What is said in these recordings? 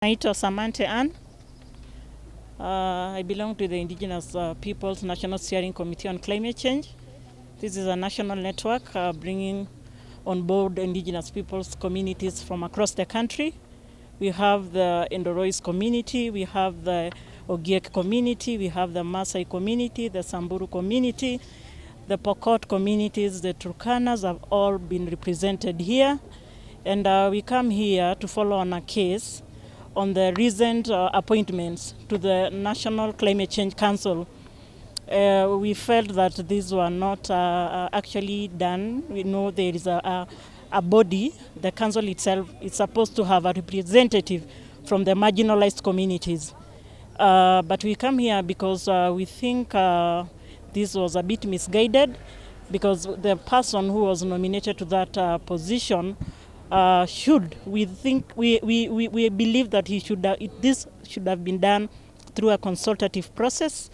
Naitwa Samantha Ann. I belong to the Indigenous Peoples National Steering Committee on Climate Change. This is a national network bringing on board Indigenous peoples communities from across the country. We have the Endorois community, we have the Ogiek community, we have the Maasai community, the Samburu community, the Pokot communities, the Turkanas have all been represented here. And we come here to follow on a case on the recent appointments to the National Climate Change Council. We felt that these were not actually done. We know there is a body, the council itself is supposed to have a representative from the marginalized communities. But we come here because we think this was a bit misguided, because the person who was nominated to that position we believe that this should have been done through a consultative process.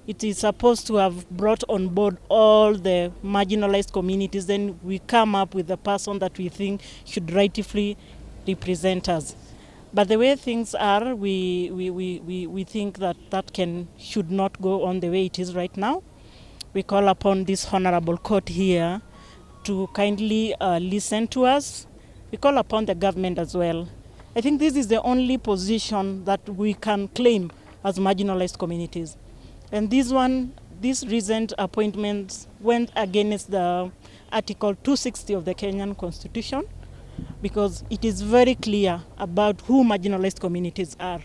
It is supposed to have brought on board all the marginalized communities. Then we come up with the person that we think should rightfully represent us. But the way things are, we think that should not go on the way it is right now. We call upon this honorable court here to kindly listen to us. We call upon the government as well. I think this is the only position that we can claim as marginalized communities. And these recent appointments went against the Article 260 of the Kenyan Constitution, because it is very clear about who marginalized communities are.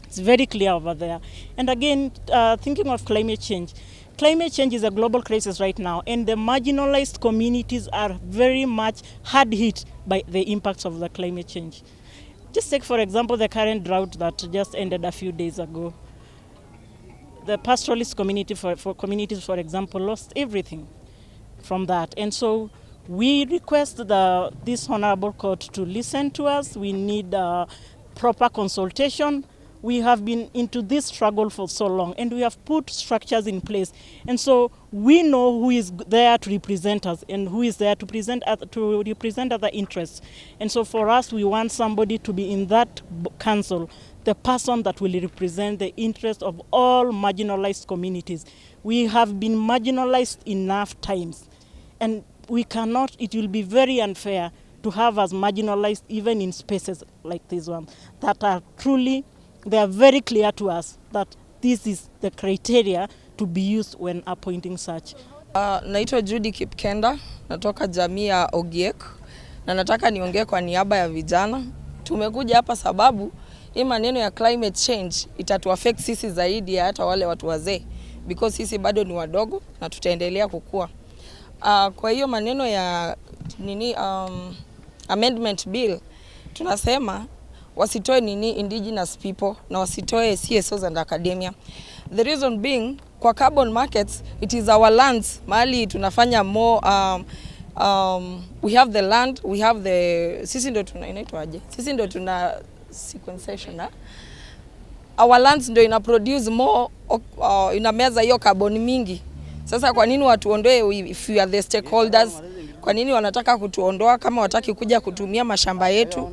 It's very clear over there. And again, thinking of climate change is a global crisis right now, and the marginalized communities are very much hard hit by the impacts of the climate change. Just take, for example, the current drought that just ended a few days ago. The pastoralist community, communities, for example, lost everything from that. And so we request this honorable court to listen to us. We need proper consultation. We have been into this struggle for so long, and we have put structures in place. And so we know who is there to represent us and who is there to represent other interests. And so for us, we want somebody to be in that council, the person that will represent the interest of all marginalized communities. We have been marginalized enough times, and it will be very unfair to have us marginalized even in spaces like this one that are truly, they are very clear to us that this is the criteria to be used when appointing such. Naitwa Judy Kipkenda, natoka jamii ya Ogiek, na nataka niongee kwa niaba ya vijana. Tumekuja hapa sababu hii maneno ya climate change itatuaffect sisi zaidi ya hata wale watu wazee, because sisi bado ni wadogo na tutaendelea kukua. Kwa hiyo maneno ya amendment bill, tunasema wasitoe indigenous people na wasitoe CSOs and academia. The reason being, kwa carbon markets, it is our lands. Mahali tunafanya more, we have the land, we have sisi ndo tuna sequestration. Our lands ndo ina produce more, inameza hiyo carbon mingi. Sasa kwa nini watuondoe if we are the stakeholders? Kwa nini wanataka kutuondoa kama wataki kuja kutumia mashamba yetu?